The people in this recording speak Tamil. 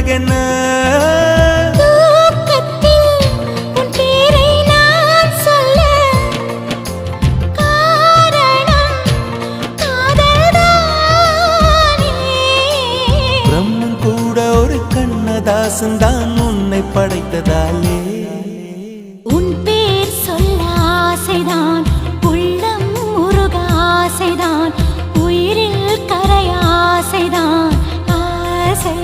அழகென்ன தாசன்தான் உன்னை படைத்ததாலே உன் பேர் சொல்ல ஆசைதான், உள்ளம் முருக ஆசைதான், உயிரில் கரை ஆசைதான், ஆசை